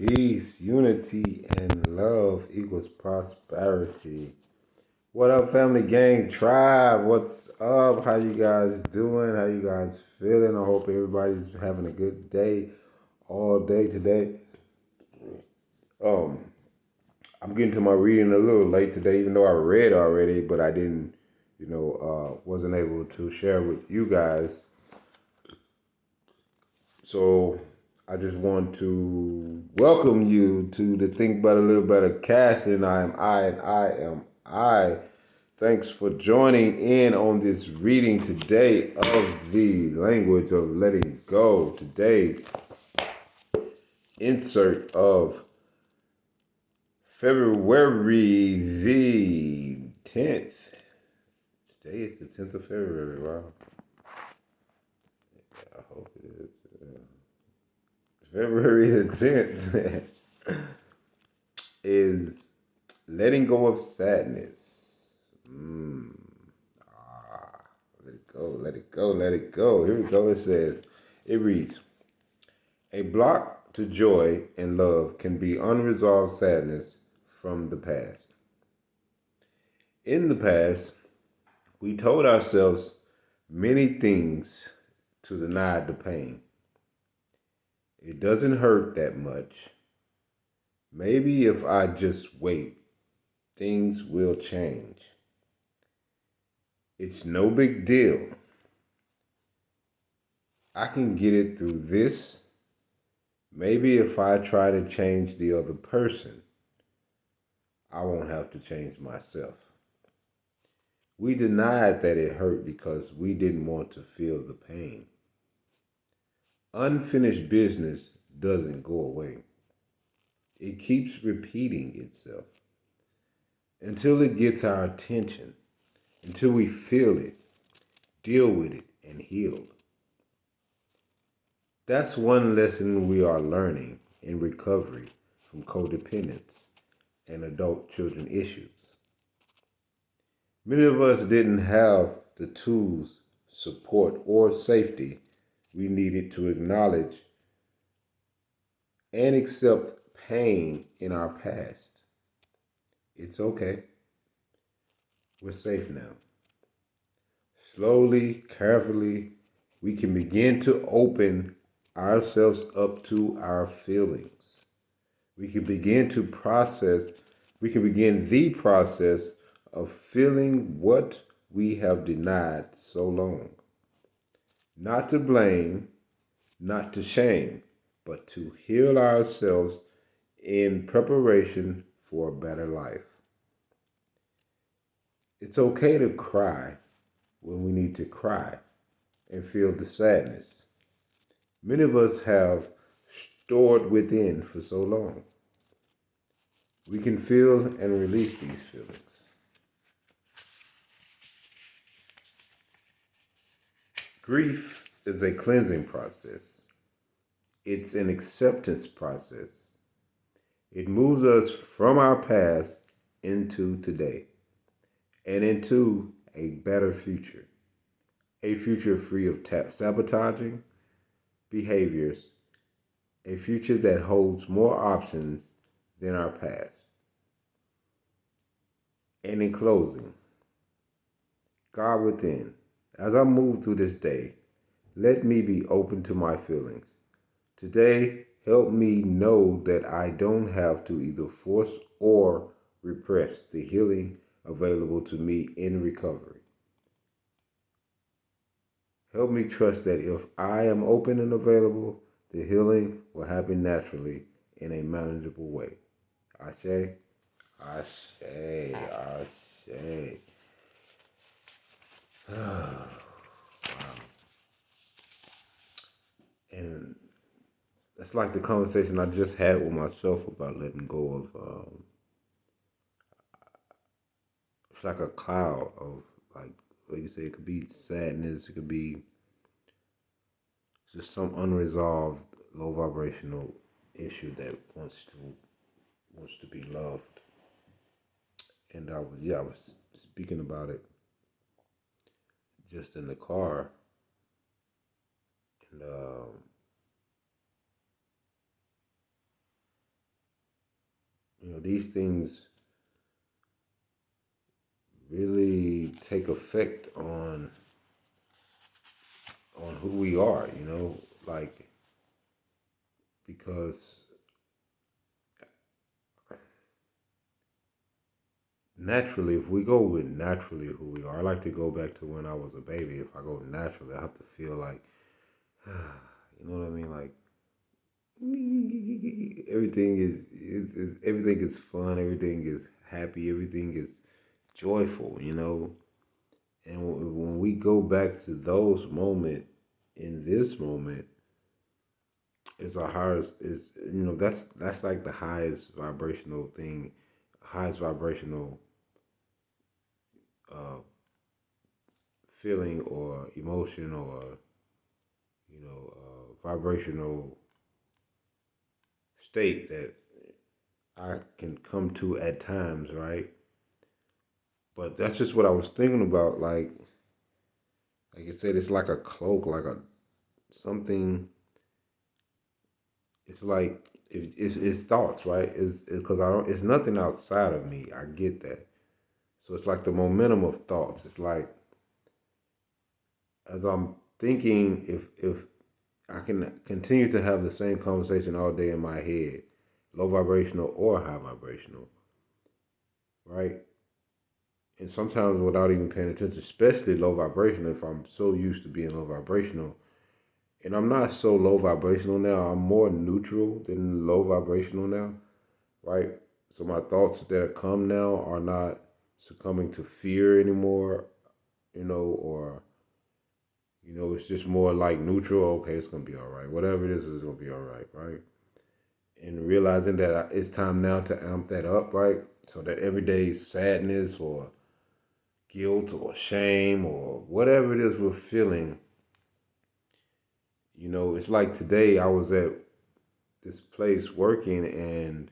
peace, unity, and love equals prosperity. What up, family gang tribe? What's up? How you guys doing? How you guys feeling? I hope everybody's having a good day all day today. Um, I'm getting to my reading a little late today, even though I read already, but I didn't, wasn't able to share with you guys. So I just want to welcome you to the Think Better, Live Better cast, and I am I, and I am I. Thanks for joining in on this reading today of the language of letting go. Today's insert of February the 10th. Today is the 10th of February. Wow. I hope it is. February the 10th is letting go of sadness. Let it go, let it go, let it go. Here we go. It reads, a block to joy and love can be unresolved sadness from the past. In the past, we told ourselves many things to deny the pain. It doesn't hurt that much. Maybe if I just wait, things will change. It's no big deal. I can get it through this. Maybe if I try to change the other person, I won't have to change myself. We denied that it hurt because we didn't want to feel the pain. Unfinished business doesn't go away. It keeps repeating itself until it gets our attention, until we feel it, deal with it, and heal. That's one lesson we are learning in recovery from codependence and adult children issues. Many of us didn't have the tools, support, or safety we needed to acknowledge and accept pain in our past. It's okay. We're safe now. Slowly, carefully, we can begin to open ourselves up to our feelings. We can begin the process of feeling what we have denied so long. Not to blame, not to shame, but to heal ourselves in preparation for a better life. It's okay to cry when we need to cry and feel the sadness many of us have stored within for so long. We can feel and release these feelings. Grief is a cleansing process. It's an acceptance process. It moves us from our past into today and into a better future. A future free of sabotaging behaviors. A future that holds more options than our past. And in closing, God within, as I move through this day, let me be open to my feelings. Today, help me know that I don't have to either force or repress the healing available to me in recovery. Help me trust that if I am open and available, the healing will happen naturally in a manageable way. Ashe, Ashe, Ashe. Wow. And it's like the conversation I just had with myself about letting go of. It's like a cloud of like you say, it could be sadness, it could be just some unresolved, low vibrational issue that wants to be loved. And I was speaking about it just in the car, and these things really take effect on who we are, like because naturally, if we go with naturally who we are, I like to go back to when I was a baby. If I go naturally, I have to feel like, you know what I mean, like everything is fun, everything is happy, everything is joyful, And when we go back to those moments in this moment, it's a highest is that's like the highest vibrational thing, highest vibrational uh, feeling or emotion or vibrational state that I can come to at times, right? But that's just what I was thinking about. Like I said, it's like a cloak, like a something. It's like it's thoughts, right? It's because I don't. It's nothing outside of me. I get that. So it's like the momentum of thoughts. It's like as I'm thinking, if I can continue to have the same conversation all day in my head, low vibrational or high vibrational, right? And sometimes without even paying attention, especially low vibrational, if I'm so used to being low vibrational, and I'm not so low vibrational now, I'm more neutral than low vibrational now, right? So my thoughts that come now are not succumbing to fear anymore, or it's just more like neutral. Okay, it's gonna be all right. Whatever it is gonna be all right, right? And realizing that it's time now to amp that up, right? So that everyday sadness or guilt or shame or whatever it is we're feeling, it's like today I was at this place working and,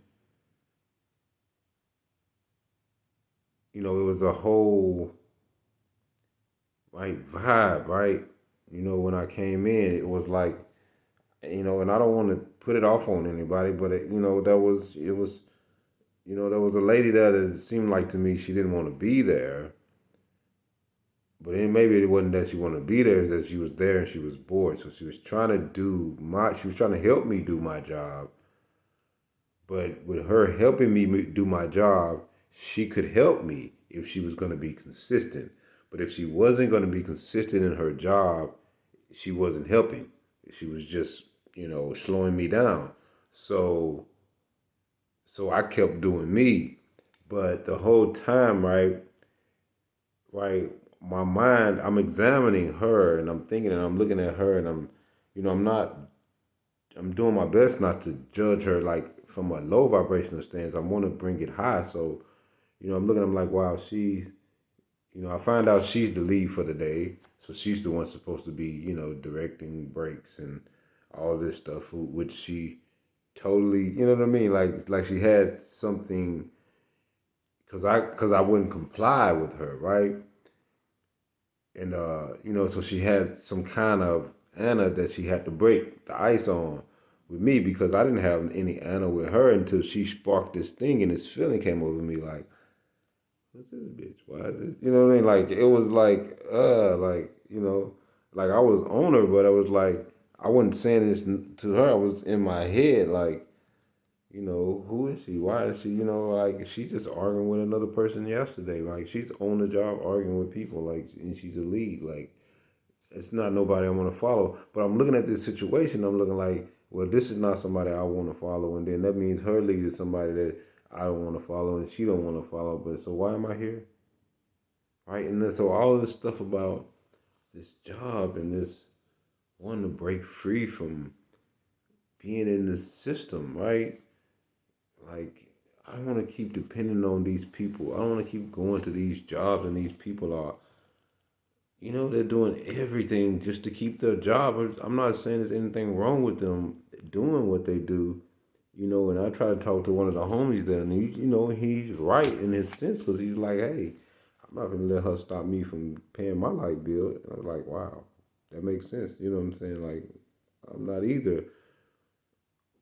it was a whole like vibe, right? When I came in, it was like, and I don't want to put it off on anybody, but there was a lady there that it seemed like to me she didn't want to be there. But then maybe it wasn't that she wanted to be there, it's that she was there and she was bored. So she was trying to she was trying to help me do my job. But with her helping me do my job, she could help me if she was going to be consistent. But if she wasn't going to be consistent in her job, she wasn't helping. She was just, slowing me down. So I kept doing me. But the whole time, right, my mind, I'm examining her and I'm thinking and I'm looking at her and I'm not, I'm doing my best not to judge her like from a low vibrational stance. I want to bring it high. So, I'm looking, I'm like, wow, I find out she's the lead for the day. So she's the one supposed to be, directing breaks and all this stuff, which she totally, you know what I mean? Like she had something, cause I wouldn't comply with her, right? And so she had some kind of Anna that she had to break the ice on with me because I didn't have any Anna with her until she sparked this thing and this feeling came over me like, what's this bitch? Why is this? You know what I mean? Like it was like I was on her, but I was like, I wasn't saying this to her. I was in my head like, who is she? Why is she? Like she's just arguing with another person yesterday. Like she's on the job arguing with people. Like and she's a lead. Like it's not nobody I want to follow. But I'm looking at this situation. I'm looking like, well, this is not somebody I want to follow, and then that means her lead is somebody that I don't want to follow, and she don't want to follow. But so why am I here? Right? And then so all this stuff about this job and this wanting to break free from being in this system, right? Like I don't want to keep depending on these people. I don't want to keep going to these jobs and these people are, they're doing everything just to keep their job. I'm not saying there's anything wrong with them doing what they do, and I try to talk to one of the homies there, and he's right in his sense because he's like, hey, I'm not gonna let her stop me from paying my light bill. And I was like, wow, that makes sense. You know what I'm saying? Like, I'm not either.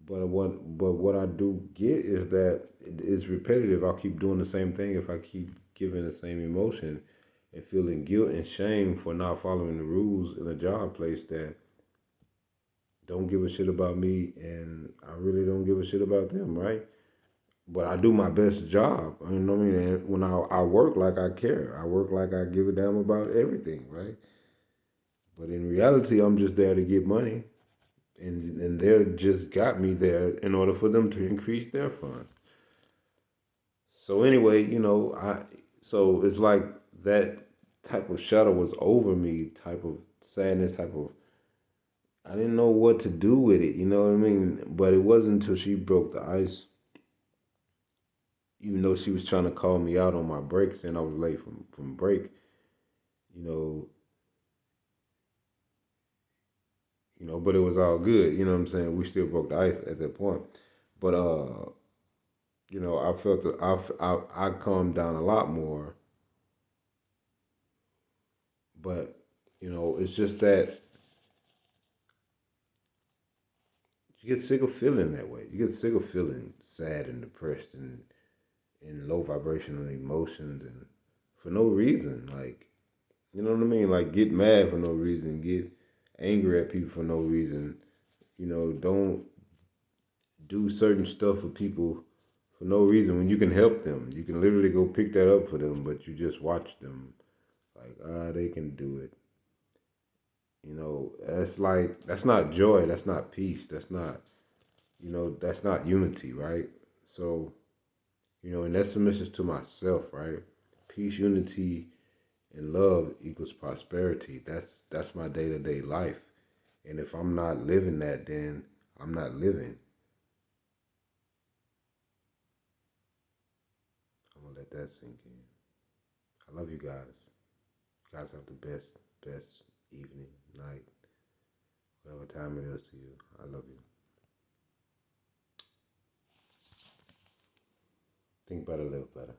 But what I do get is that it's repetitive. I'll keep doing the same thing if I keep giving the same emotion and feeling guilt and shame for not following the rules in a job place that don't give a shit about me, and I really don't give a shit about them, right? But I do my best job. You know what I mean? And when I work like I care, I work like I give a damn about everything, right? But in reality, I'm just there to get money, and they just got me there in order for them to increase their funds. So anyway, so it's like that type of shadow was over me, type of sadness, type of I didn't know what to do with it, you know what I mean? But it wasn't until she broke the ice, even though she was trying to call me out on my break, saying I was late from break, you know, but it was all good, you know what I'm saying? We still broke the ice at that point. But I felt that I calmed down a lot more, but it's just that you get sick of feeling that way. You get sick of feeling sad and depressed and in low vibrational emotions and for no reason. Like, you know what I mean? Like, get mad for no reason, get angry at people for no reason. Don't do certain stuff for people for no reason when you can help them. You can literally go pick that up for them, but you just watch them like, they can do it. That's like, that's not joy. That's not peace. That's not unity, right? So, and that's a message to myself, right? Peace, unity, and love equals prosperity. That's my day-to-day life. And if I'm not living that, then I'm not living. I'm gonna let that sink in. I love you guys. You guys have the best evening, night, whatever time it is to you. I love you. Think better, live better.